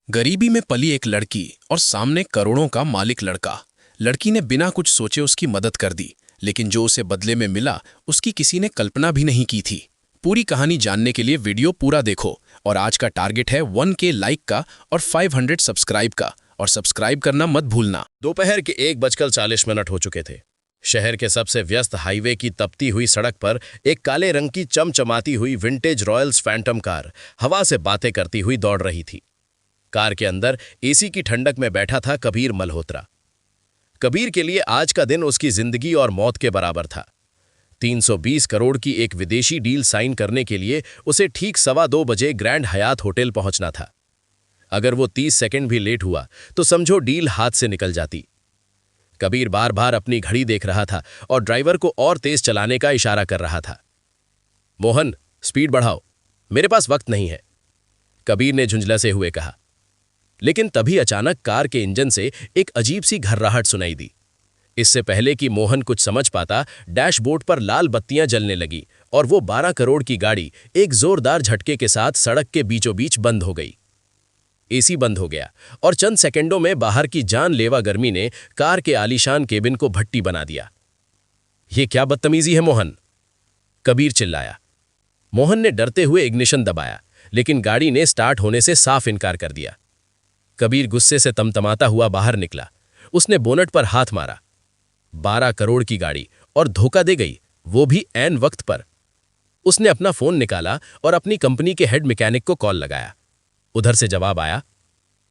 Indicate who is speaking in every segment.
Speaker 1: गरीबी में पली एक लड़की और सामने करोड़ों का मालिक लड़का। लड़की ने बिना कुछ सोचे उसकी मदद कर दी, लेकिन जो उसे बदले में मिला उसकी किसी ने कल्पना भी नहीं की थी। पूरी कहानी जानने के लिए वीडियो पूरा देखो। और आज का टारगेट है 1K लाइक का और 500 सब्सक्राइब का, और सब्सक्राइब करना मत भूलना।
Speaker 2: दोपहर के 1:40 हो चुके थे। शहर के सबसे व्यस्त हाईवे की तपती हुई सड़क पर एक काले रंग की चमचमाती हुई विंटेज रॉयल्स फैंटम कार हवा से बातें करती हुई दौड़ रही थी। कार के अंदर एसी की ठंडक में बैठा था कबीर मल्होत्रा। कबीर के लिए आज का दिन उसकी जिंदगी और मौत के बराबर था। 320 करोड़ की एक विदेशी डील साइन करने के लिए उसे ठीक 2:15 बजे ग्रैंड हयात होटल पहुंचना था। अगर वो 30 सेकंड भी लेट हुआ तो समझो डील हाथ से निकल जाती। कबीर बार बार अपनी घड़ी देख रहा था और ड्राइवर को और तेज चलाने का इशारा कर रहा था। मोहन, स्पीड बढ़ाओ, मेरे पास वक्त नहीं है, कबीर ने झुंझलाते हुए कहा। लेकिन तभी अचानक कार के इंजन से एक अजीब सी घर्राहट सुनाई दी। इससे पहले कि मोहन कुछ समझ पाता, डैशबोर्ड पर लाल बत्तियां जलने लगी और वो 12 करोड़ की गाड़ी एक जोरदार झटके के साथ सड़क के बीचों बीच बंद हो गई। एसी बंद हो गया और चंद सेकंडों में बाहर की जानलेवा गर्मी ने कार के आलीशान केबिन को भट्टी बना दिया। ये क्या बदतमीजी है मोहन, कबीर चिल्लाया। मोहन ने डरते हुए इग्निशन दबाया, लेकिन गाड़ी ने स्टार्ट होने से साफ इनकार कर दिया। कबीर गुस्से से तमतमाता हुआ बाहर निकला। उसने बोनट पर हाथ मारा। 12 करोड़ की गाड़ी और धोखा दे गई, वो भी ऐन वक्त पर। उसने अपना फोन निकाला और अपनी कंपनी के हेड मैकेनिक को कॉल लगाया। उधर से जवाब आया,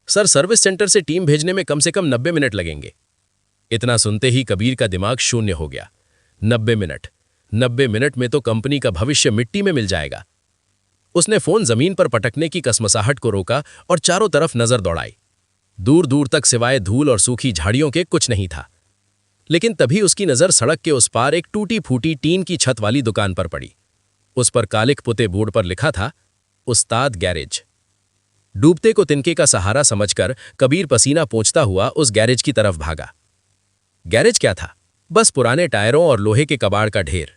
Speaker 2: सर, सर्विस सेंटर से टीम भेजने में कम से कम 90 मिनट लगेंगे। इतना सुनते ही कबीर का दिमाग शून्य हो गया। 90 मिनट 90 मिनट में तो कंपनी का भविष्य मिट्टी में मिल जाएगा। उसने फोन जमीन पर पटकने की कसमसाहट को रोका और चारों तरफ नजर दौड़ाई। दूर दूर तक सिवाय धूल और सूखी झाड़ियों के कुछ नहीं था। लेकिन तभी उसकी नजर सड़क के उस पार एक टूटी फूटी टीन की छत वाली दुकान पर पड़ी। उस पर कालिक पुते बोर्ड पर लिखा था, उस्ताद गैरेज। डूबते को तिनके का सहारा समझकर कबीर पसीना पोंछता हुआ उस गैरेज की तरफ भागा। गैरेज क्या था? बस पुराने टायरों और लोहे के कबाड़ का ढेर।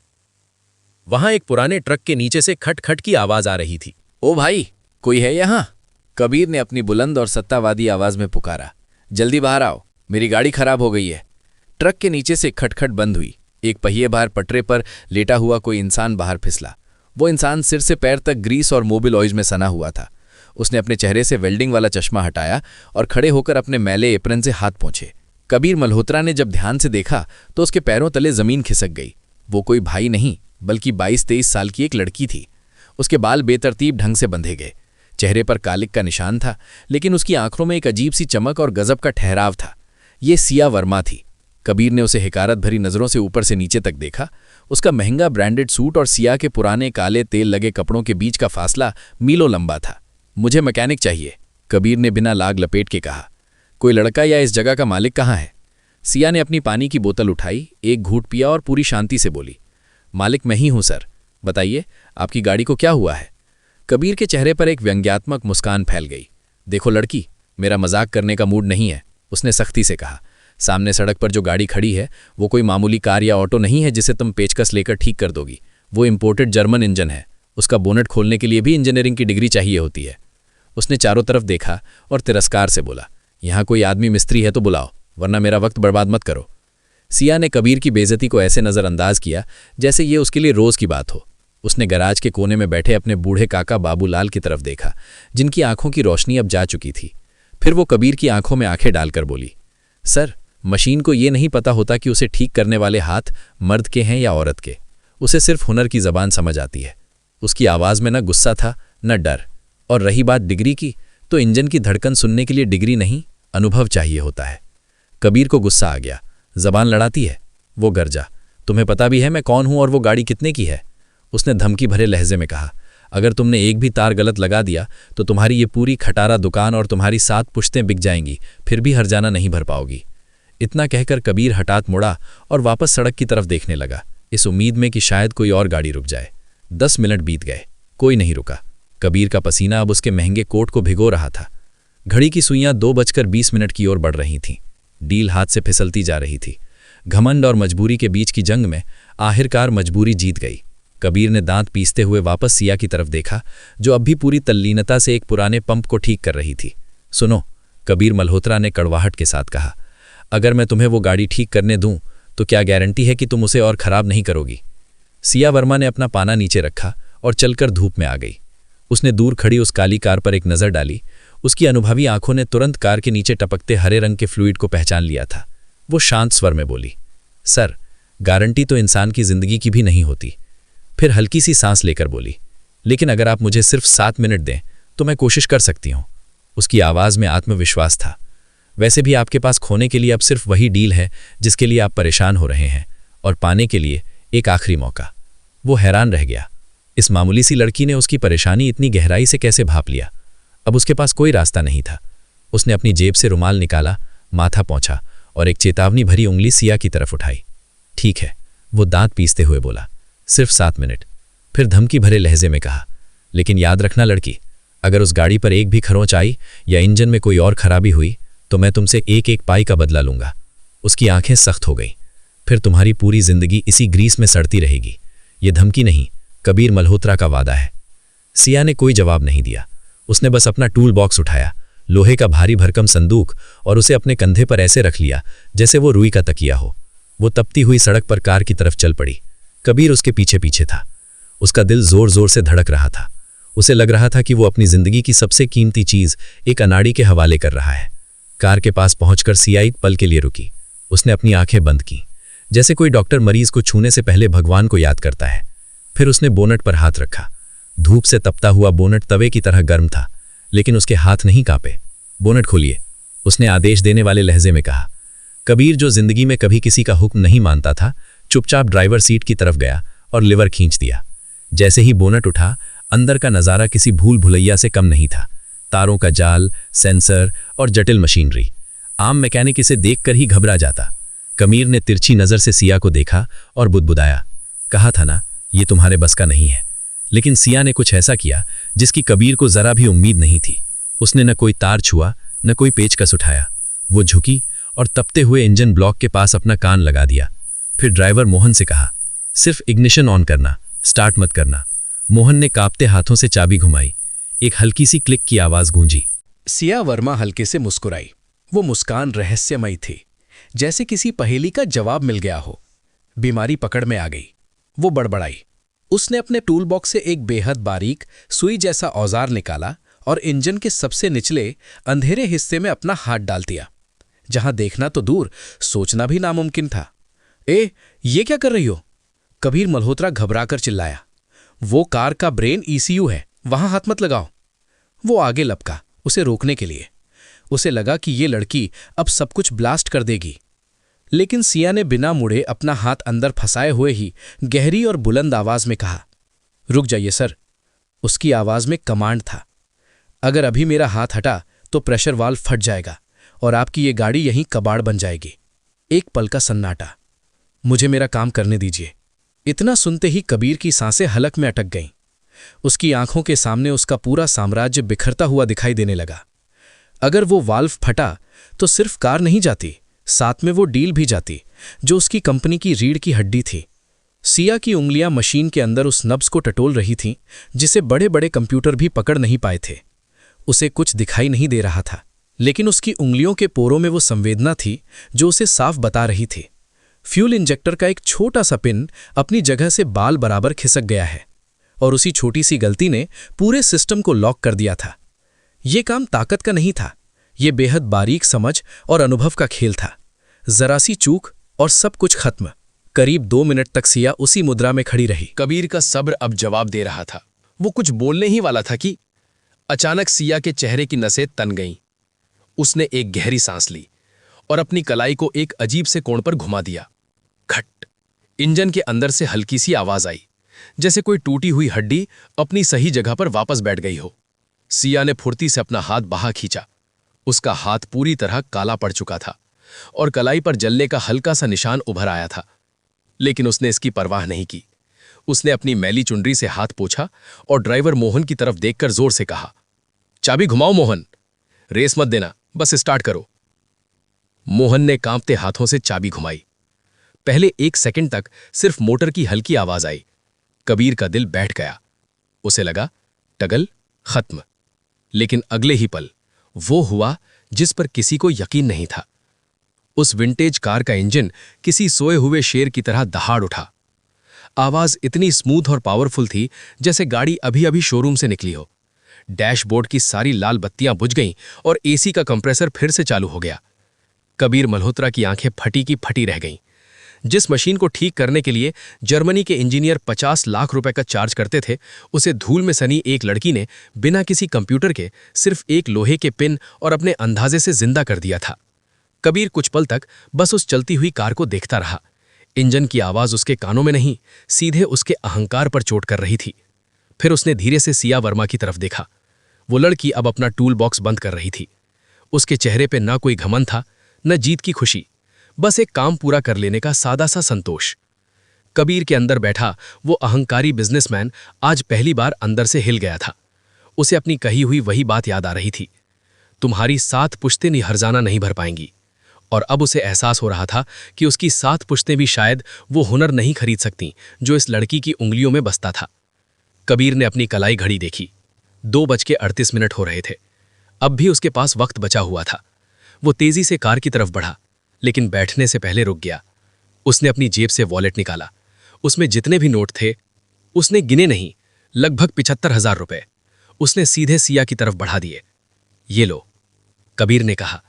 Speaker 2: वहां एक पुराने ट्रक के नीचे से खट-खट की आवाज आ रही थी।
Speaker 3: ओ भाई, कोई है यहां? कबीर ने अपनी बुलंद और सत्तावादी आवाज में पुकारा। जल्दी बाहर आओ, मेरी गाड़ी खराब हो गई है। ट्रक के नीचे से खटखट बंद हुई। एक पहिए बाहर पटरे पर लेटा हुआ कोई इंसान बाहर फिसला। वो इंसान सिर से पैर तक ग्रीस और मोबिल ऑयल में सना हुआ था। उसने अपने चेहरे से वेल्डिंग वाला चश्मा हटाया और खड़े होकर अपने मैले एप्रन से हाथ पोंछे। कबीर मल्होत्रा ने जब ध्यान से देखा तो उसके पैरों तले जमीन खिसक गई। वो कोई भाई नहीं, बल्कि 22-23 साल की एक लड़की थी। उसके बाल बेतरतीब ढंग से बंधे गए। चेहरे पर कालिक का निशान था, लेकिन उसकी आंखों में एक अजीब सी चमक और गजब का ठहराव था। ये सिया वर्मा थी। कबीर ने उसे हिकारत भरी नजरों से ऊपर से नीचे तक देखा। उसका महंगा ब्रांडेड सूट और सिया के पुराने काले तेल लगे कपड़ों के बीच का फासला मीलों लंबा था। मुझे मैकेनिक चाहिए, कबीर ने बिना लाग लपेट के कहा। कोई लड़का या इस जगह का मालिक कहाँ है? सिया ने अपनी पानी की बोतल उठाई, एक घूंट पिया और पूरी शांति से बोली, मालिक मैं ही हूं सर। बताइए, आपकी गाड़ी को क्या हुआ है? कबीर के चेहरे पर एक व्यंग्यात्मक मुस्कान फैल गई। देखो लड़की, मेरा मजाक करने का मूड नहीं है, उसने सख्ती से कहा। सामने सड़क पर जो गाड़ी खड़ी है वो कोई मामूली कार या ऑटो नहीं है जिसे तुम पेचकस लेकर ठीक कर दोगी। वो इंपोर्टेड जर्मन इंजन है। उसका बोनट खोलने के लिए भी इंजीनियरिंग की डिग्री चाहिए होती है। उसने चारों तरफ देखा और तिरस्कार से बोला, यहाँ कोई आदमी मिस्त्री है तो बुलाओ, वरना मेरा वक्त बर्बाद मत करो। सिया ने कबीर की बेइज्जती को ऐसे नज़रअंदाज किया जैसे ये उसके लिए रोज़ की बात हो। उसने गराज के कोने में बैठे अपने बूढ़े काका बाबूलाल की तरफ देखा, जिनकी आंखों की रोशनी अब जा चुकी थी। फिर वो कबीर की आंखों में आंखें डालकर बोली, सर, मशीन को ये नहीं पता होता कि उसे ठीक करने वाले हाथ मर्द के हैं या औरत के। उसे सिर्फ हुनर की ज़बान समझ आती है। उसकी आवाज़ में न गुस्सा था न डर। और रही बात डिग्री की, तो इंजन की धड़कन सुनने के लिए डिग्री नहीं, अनुभव चाहिए होता है। कबीर को गुस्सा आ गया। जबान लड़ाती है? वो गरजा, तुम्हें पता भी है मैं कौन हूं और वो गाड़ी कितने की है? उसने धमकी भरे लहजे में कहा, अगर तुमने एक भी तार गलत लगा दिया तो तुम्हारी ये पूरी खटारा दुकान और तुम्हारी 7 पुश्तें बिक जाएंगी, फिर भी हर्जाना नहीं भर पाओगी। इतना कहकर कबीर हठात मुड़ा और वापस सड़क की तरफ देखने लगा, इस उम्मीद में कि शायद कोई और गाड़ी रुक जाए। 10 मिनट बीत गए, कोई नहीं रुका। कबीर का पसीना अब उसके महंगे कोट को भिगो रहा था। घड़ी की सुइयां 2:20 की ओर बढ़ रही थीं। डील हाथ से फिसलती जा रही थी। घमंड और मजबूरी के बीच की जंग में आखिरकार मजबूरी जीत गई। कबीर ने दांत पीसते हुए वापस सिया की तरफ देखा, जो अब भी पूरी तल्लीनता से एक पुराने पंप को ठीक कर रही थी। सुनो, कबीर मल्होत्रा ने कड़वाहट के साथ कहा, अगर मैं तुम्हें वो गाड़ी ठीक करने दूं तो क्या गारंटी है कि तुम उसे और खराब नहीं करोगी? सिया वर्मा ने अपना पाना नीचे रखा और चलकर धूप में आ गई। उसने दूर खड़ी उस काली कार पर एक नज़र डाली। उसकी अनुभवी आंखों ने तुरंत कार के नीचे टपकते हरे रंग के फ्लूइड को पहचान लिया था। वो शांत स्वर में बोली, सर, गारंटी तो इंसान की जिंदगी की भी नहीं होती। फिर हल्की सी सांस लेकर बोली, लेकिन अगर आप मुझे सिर्फ 7 मिनट दें तो मैं कोशिश कर सकती हूँ। उसकी आवाज़ में आत्मविश्वास था। वैसे भी आपके पास खोने के लिए अब सिर्फ वही डील है जिसके लिए आप परेशान हो रहे हैं, और पाने के लिए एक आखिरी मौका। वो हैरान रह गया। इस मामूली सी लड़की ने उसकी परेशानी इतनी गहराई से कैसे भांप लिया? अब उसके पास कोई रास्ता नहीं था। उसने अपनी जेब से रुमाल निकाला, माथा पोंछा और एक चेतावनी भरी उंगली सिया की तरफ उठाई। ठीक है, वो दांत पीसते हुए बोला, सिर्फ 7 मिनट। फिर धमकी भरे लहजे में कहा, लेकिन याद रखना लड़की, अगर उस गाड़ी पर एक भी खरोंच आई या इंजन में कोई और खराबी हुई तो मैं तुमसे एक एक पाई का बदला लूंगा। उसकी आंखें सख्त हो गईं। फिर तुम्हारी पूरी जिंदगी इसी ग्रीस में सड़ती रहेगी। ये धमकी नहीं, कबीर मल्होत्रा का वादा है। सिया ने कोई जवाब नहीं दिया। उसने बस अपना टूल बॉक्स उठाया, लोहे का भारी भरकम संदूक, और उसे अपने कंधे पर ऐसे रख लिया जैसे वो रुई का तकिया हो। वो तपती हुई सड़क पर कार की तरफ चल पड़ी। कबीर उसके पीछे पीछे था। उसका दिल जोर जोर से धड़क रहा था। उसे लग रहा था कि वो अपनी जिंदगी की सबसे कीमती चीज एक अनाड़ी के हवाले कर रहा है। कार के पास पहुंचकर सिया एक पल के लिए रुकी। उसने अपनी आंखें बंद की, जैसे कोई डॉक्टर मरीज को छूने से पहले भगवान को याद करता है। फिर उसने बोनट पर हाथ रखा। धूप से तपता हुआ बोनट तवे की तरह गर्म था, लेकिन उसके हाथ नहीं कांपे। बोनट खोलिए, उसने आदेश देने वाले लहजे में कहा। कबीर, जो जिंदगी में कभी किसी का हुक्म नहीं मानता था, चुपचाप ड्राइवर सीट की तरफ गया और लिवर खींच दिया। जैसे ही बोनट उठा, अंदर का नज़ारा किसी भूल भुलैया से कम नहीं था। तारों का जाल, सेंसर और जटिल मशीनरी। आम मैकेनिक इसे देखकर ही घबरा जाता। कबीर ने तिरछी नज़र से सिया को देखा और बुदबुदाया, कहा था ना, ये तुम्हारे बस का नहीं है। लेकिन सिया ने कुछ ऐसा किया जिसकी कबीर को जरा भी उम्मीद नहीं थी। उसने न कोई तार छुआ, न कोई पेचकस उठाया। वो झुकी और तपते हुए इंजन ब्लॉक के पास अपना कान लगा दिया। फिर ड्राइवर मोहन से कहा, सिर्फ इग्निशन ऑन करना, स्टार्ट मत करना। मोहन ने कांपते हाथों से चाबी घुमाई। एक हल्की सी क्लिक की आवाज गूंजी।
Speaker 1: सिया वर्मा हल्के से मुस्कुराई। वो मुस्कान रहस्यमयी थी, जैसे किसी पहेली का जवाब मिल गया हो। बीमारी पकड़ में आ गई। वो बड़बड़ाई। उसने अपने टूल बॉक्स से एक बेहद बारीक सुई जैसा औजार निकाला और इंजन के सबसे निचले अंधेरे हिस्से में अपना हाथ डाल दिया, जहां देखना तो दूर, सोचना भी नामुमकिन था। ये क्या कर रही हो? कबीर मल्होत्रा घबराकर चिल्लाया। वो कार का ब्रेन ECU है, वहां हाथ मत लगाओ। वो आगे लपका, उसे रोकने के लिए। उसे लगा कि ये लड़की अब सब कुछ ब्लास्ट कर देगी, लेकिन सिया ने बिना मुड़े अपना हाथ अंदर फंसाए हुए ही गहरी और बुलंद आवाज में कहा, रुक जाइए सर। उसकी आवाज में कमांड था। अगर अभी मेरा हाथ हटा तो प्रेशर वाल्व फट जाएगा और आपकी ये गाड़ी यहीं कबाड़ बन जाएगी। एक पल का सन्नाटा। मुझे मेरा काम करने दीजिए। इतना सुनते ही कबीर की सांसें हलक में अटक गईं। उसकी आंखों के सामने उसका पूरा साम्राज्य बिखरता हुआ दिखाई देने लगा। अगर वो वाल्व फटा तो सिर्फ कार नहीं जाती, साथ में वो डील भी जाती जो उसकी कंपनी की रीढ़ की हड्डी थी। सिया की उंगलियां मशीन के अंदर उस नब्ज को टटोल रही थीं जिसे बड़े बड़े कंप्यूटर भी पकड़ नहीं पाए थे। उसे कुछ दिखाई नहीं दे रहा था, लेकिन उसकी उंगलियों के पोरों में वो संवेदना थी जो उसे साफ बता रही थी। फ्यूल इंजेक्टर का एक छोटा सा पिन अपनी जगह से बाल बराबर खिसक गया है, और उसी छोटी सी गलती ने पूरे सिस्टम को लॉक कर दिया था। ये काम ताकत का नहीं था, ये बेहद बारीक समझ और अनुभव का खेल था। जरा सी चूक और सब कुछ खत्म। करीब 2 मिनट तक सिया उसी मुद्रा में खड़ी रही।
Speaker 2: कबीर का सब्र अब जवाब दे रहा था। वो कुछ बोलने ही वाला था कि अचानक सिया के चेहरे की नसें तन गईं। उसने एक गहरी सांस ली और अपनी कलाई को एक अजीब से कोण पर घुमा दिया। खट! इंजन के अंदर से हल्की सी आवाज आई, जैसे कोई टूटी हुई हड्डी अपनी सही जगह पर वापस बैठ गई हो। सिया ने फुर्ती से अपना हाथ बाहर खींचा। उसका हाथ पूरी तरह काला पड़ चुका था और कलाई पर जलने का हल्का सा निशान उभर आया था, लेकिन उसने इसकी परवाह नहीं की। उसने अपनी मैली चुनरी से हाथ पोंछा और ड्राइवर मोहन की तरफ देखकर जोर से कहा, चाबी घुमाओ मोहन, रेस मत देना, बस स्टार्ट करो। मोहन ने कांपते हाथों से चाबी घुमाई। पहले 1 सेकंड तक सिर्फ मोटर की हल्की आवाज आई। कबीर का दिल बैठ गया। उसे लगा टगल खत्म, लेकिन अगले ही पल
Speaker 1: वो हुआ जिस पर किसी को यकीन नहीं था। उस विंटेज कार का इंजन किसी सोए हुए शेर की तरह दहाड़ उठा। आवाज इतनी स्मूथ और पावरफुल थी जैसे गाड़ी अभी अभी शोरूम से निकली हो। डैशबोर्ड की सारी लाल बत्तियां बुझ गईं और एसी का कंप्रेसर फिर से चालू हो गया। कबीर मल्होत्रा की आंखें फटी की फटी रह गईं। जिस मशीन को ठीक करने के लिए जर्मनी के इंजीनियर 50 लाख रुपए का चार्ज करते थे, उसे धूल में सनी एक लड़की ने बिना किसी कंप्यूटर के सिर्फ एक लोहे के पिन और अपने अंदाजे से जिंदा कर दिया था। कबीर कुछ पल तक बस उस चलती हुई कार को देखता रहा। इंजन की आवाज उसके कानों में नहीं, सीधे उसके अहंकार पर चोट कर रही थी। फिर उसने धीरे से सिया वर्मा की तरफ देखा। वो लड़की अब अपना टूल बॉक्स बंद कर रही थी। उसके चेहरे पे न कोई घमंड था, न जीत की खुशी, बस एक काम पूरा कर लेने का सादा सा संतोष। कबीर के अंदर बैठा वो अहंकारी बिजनेसमैन आज पहली बार अंदर से हिल गया था। उसे अपनी कही हुई वही बात याद आ रही थी, तुम्हारी 7 पुश्तें हर्जाना नहीं भर पाएंगी। और अब उसे एहसास हो रहा था कि उसकी 7 पुश्तें भी शायद वो हुनर नहीं खरीद सकती जो इस लड़की की उंगलियों में बसता था। कबीर ने अपनी कलाई घड़ी देखी। 2:38 हो रहे थे। अब भी उसके पास वक्त बचा हुआ था। वो तेजी से कार की तरफ बढ़ा, लेकिन बैठने से पहले रुक गया। उसने अपनी जेब से वॉलेट निकाला। उसमें जितने भी नोट थे उसने गिने नहीं, लगभग 75,000 रुपए उसने सीधे सिया की तरफ बढ़ा दिए। ये लो, कबीर ने कहा।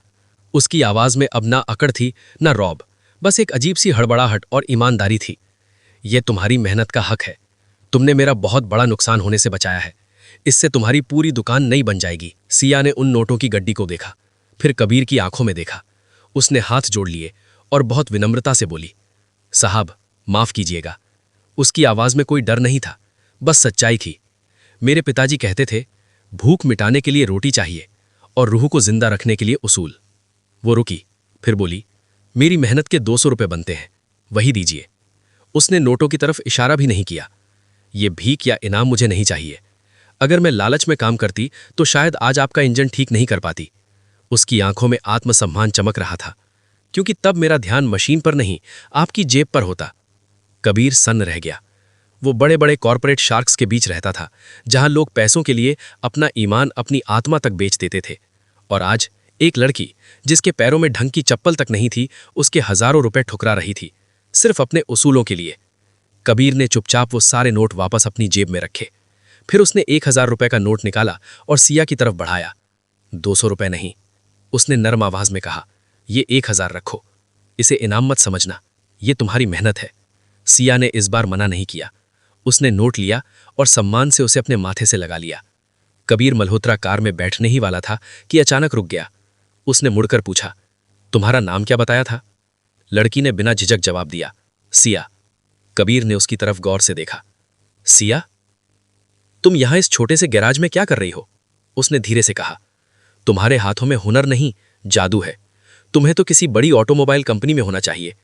Speaker 1: उसकी आवाज में अब ना अकड़ थी ना रौब, बस एक अजीब सी हड़बड़ाहट और ईमानदारी थी। यह तुम्हारी मेहनत का हक है। तुमने मेरा बहुत बड़ा नुकसान होने से बचाया है। इससे तुम्हारी पूरी दुकान नई बन जाएगी। सिया ने उन नोटों की गड्डी को देखा, फिर कबीर की आंखों में देखा। उसने हाथ जोड़ लिए और बहुत विनम्रता से बोली, साहब माफ कीजिएगा। उसकी आवाज में कोई डर नहीं था, बस सच्चाई थी। मेरे पिताजी कहते थे, भूख मिटाने के लिए रोटी चाहिए और रूह को जिंदा रखने के लिए उसूल। वो रुकी, फिर बोली, मेरी मेहनत के 200 रुपए बनते हैं, वही दीजिए। उसने नोटों की तरफ इशारा भी नहीं किया। ये भीख या इनाम मुझे नहीं चाहिए। अगर मैं लालच में काम करती तो शायद आज आपका इंजन ठीक नहीं कर पाती। उसकी आंखों में आत्मसम्मान चमक रहा था, क्योंकि तब मेरा ध्यान मशीन पर नहीं, आपकी जेब पर होता। कबीर सन्न रह गया। वो बड़े बड़े कॉरपोरेट शार्क्स के बीच रहता था, जहां लोग पैसों के लिए अपना ईमान, अपनी आत्मा तक बेच देते थे। और आज एक लड़की जिसके पैरों में ढंग की चप्पल तक नहीं थी, उसके हजारों रुपए ठुकरा रही थी, सिर्फ अपने उसूलों के लिए। कबीर ने चुपचाप वो सारे नोट वापस अपनी जेब में रखे। फिर उसने 1000 रुपए का नोट निकाला और सिया की तरफ बढ़ाया। 200 रुपए नहीं, उसने नरम आवाज में कहा, ये 1000 रखो। इसे इनाम मत समझना, ये तुम्हारी मेहनत है। सिया ने इस बार मना नहीं किया। उसने नोट लिया और सम्मान से उसे अपने माथे से लगा लिया। कबीर मल्होत्रा कार में बैठने ही वाला था कि अचानक रुक गया। उसने मुड़कर पूछा, तुम्हारा नाम क्या बताया था? लड़की ने बिना झिझक जवाब दिया, सिया। कबीर ने उसकी तरफ गौर से देखा। सिया, तुम यहां इस छोटे से गैराज में क्या कर रही हो? उसने धीरे से कहा, तुम्हारे हाथों में हुनर नहीं, जादू है। तुम्हें तो किसी बड़ी ऑटोमोबाइल कंपनी में होना चाहिए।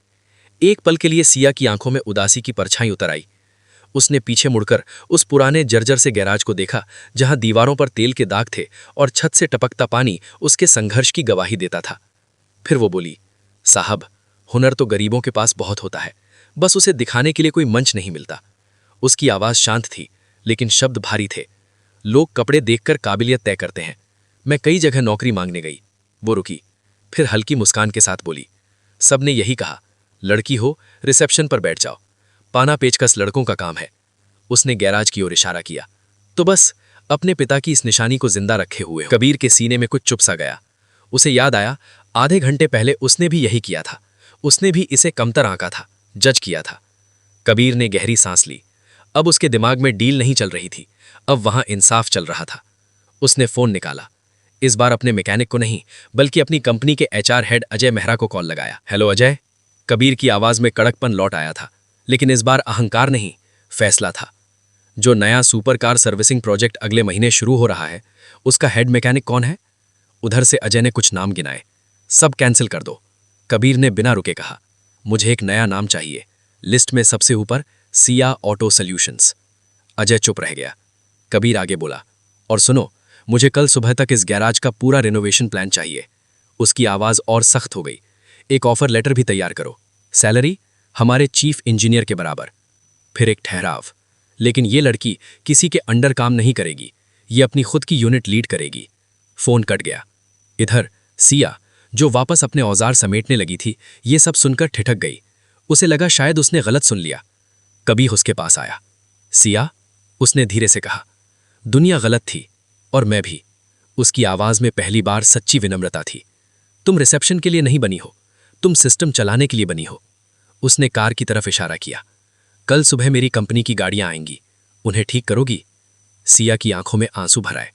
Speaker 1: एक पल के लिए सिया की आंखों में उदासी की परछाई उतर आई। उसने पीछे मुड़कर उस पुराने जर्जर से गैराज को देखा, जहां दीवारों पर तेल के दाग थे और छत से टपकता पानी उसके संघर्ष की गवाही देता था। फिर वो बोली, साहब, हुनर तो गरीबों के पास बहुत होता है, बस उसे दिखाने के लिए कोई मंच नहीं मिलता। उसकी आवाज शांत थी, लेकिन शब्द भारी थे। लोग कपड़े देखकर काबिलियत तय करते हैं। मैं कई जगह नौकरी मांगने गई। वो रुकी, फिर हल्की मुस्कान के साथ बोली, सबने यही कहा, लड़की हो, रिसेप्शन पर बैठ जाओ। पाना पेचकस लड़कों का काम है। उसने गैराज की ओर इशारा किया। तो बस अपने पिता की इस निशानी को जिंदा रखे हुए कबीर के सीने में कुछ चुप सा गया। उसे याद आया, आधे घंटे पहले उसने भी यही किया था। उसने भी इसे कमतर आंका था, जज किया था। कबीर ने गहरी सांस ली। अब उसके दिमाग में डील नहीं चल रही थी, अब वहां इंसाफ चल रहा था। उसने फोन निकाला। इस बार अपने मैकेनिक को नहीं, बल्कि अपनी कंपनी के HR हेड अजय मेहरा को कॉल लगाया। हेलो अजय। कबीर की आवाज में कड़कपन लौट आया था, लेकिन इस बार अहंकार नहीं, फैसला था। जो नया सुपरकार सर्विसिंग प्रोजेक्ट अगले महीने शुरू हो रहा है, उसका हेड मैकेनिक कौन है? उधर से अजय ने कुछ नाम गिनाए। सब कैंसिल कर दो। कबीर ने बिना रुके कहा, मुझे एक नया नाम चाहिए। लिस्ट में सबसे ऊपर सिया ऑटो सॉल्यूशंस। अजय चुप रह गया। कबीर आगे बोला, और सुनो, मुझे कल सुबह तक इस गैराज का पूरा रिनोवेशन प्लान चाहिए। उसकी आवाज और सख्त हो गई। एक ऑफर लेटर भी तैयार करो। सैलरी हमारे चीफ इंजीनियर के बराबर। फिर एक ठहराव। लेकिन ये लड़की किसी के अंडर काम नहीं करेगी, ये अपनी खुद की यूनिट लीड करेगी। फोन कट गया। इधर सिया, जो वापस अपने औजार समेटने लगी थी, ये सब सुनकर ठिठक गई। उसे लगा शायद उसने गलत सुन लिया। कबीर उसके पास आया। सिया, उसने धीरे से कहा, दुनिया गलत थी और मैं भी। उसकी आवाज में पहली बार सच्ची विनम्रता थी। तुम रिसेप्शन के लिए नहीं बनी हो, तुम सिस्टम चलाने के लिए बनी हो। उसने कार की तरफ इशारा किया। कल सुबह मेरी कंपनी की गाड़ियां आएंगी, उन्हें ठीक करोगी? सिया की आंखों में आंसू भर आए।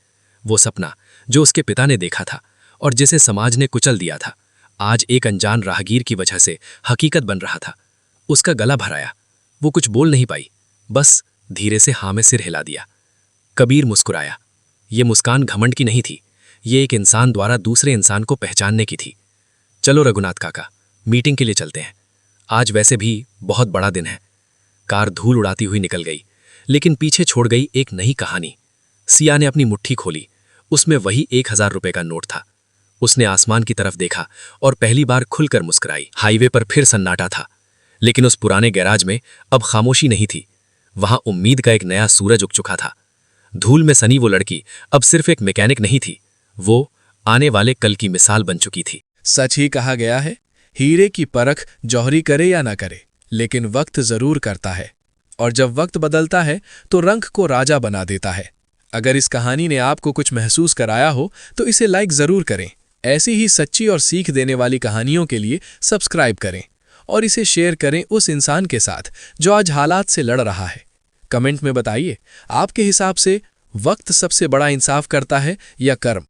Speaker 1: वो सपना जो उसके पिता ने देखा था और जिसे समाज ने कुचल दिया था, आज एक अनजान राहगीर की वजह से हकीकत बन रहा था। उसका गला भर आया। वो कुछ बोल नहीं पाई, बस धीरे से हाँ में सिर हिला दिया। कबीर मुस्कुराया। ये मुस्कान घमंड की नहीं थी, ये एक इंसान द्वारा दूसरे इंसान को पहचानने की थी। चलो रघुनाथ काका, मीटिंग के लिए चलते हैं। आज वैसे भी बहुत बड़ा दिन है। कार धूल उड़ाती हुई निकल गई, लेकिन पीछे छोड़ गई एक नई कहानी। सिया ने अपनी मुट्ठी खोली, उसमें वही 1000 रुपए का नोट था। उसने आसमान की तरफ देखा और पहली बार खुलकर मुस्कुराई। हाईवे पर फिर सन्नाटा था, लेकिन उस पुराने गैराज में अब खामोशी नहीं थी। वहां उम्मीद का एक नया सूरज उग चुका था। धूल में सनी वो लड़की अब सिर्फ एक मैकेनिक नहीं थी, वो आने वाले कल की मिसाल बन चुकी थी।
Speaker 4: सच ही कहा गया है, हीरे की परख जौहरी करे या ना करे, लेकिन वक्त जरूर करता है। और जब वक्त बदलता है तो रंग को राजा बना देता है। अगर इस कहानी ने आपको कुछ महसूस कराया हो तो इसे लाइक जरूर करें। ऐसी ही सच्ची और सीख देने वाली कहानियों के लिए सब्सक्राइब करें और इसे शेयर करें उस इंसान के साथ जो आज हालात से लड़ रहा है। कमेंट में बताइए, आपके हिसाब से वक्त सबसे बड़ा इंसाफ करता है या कर्म?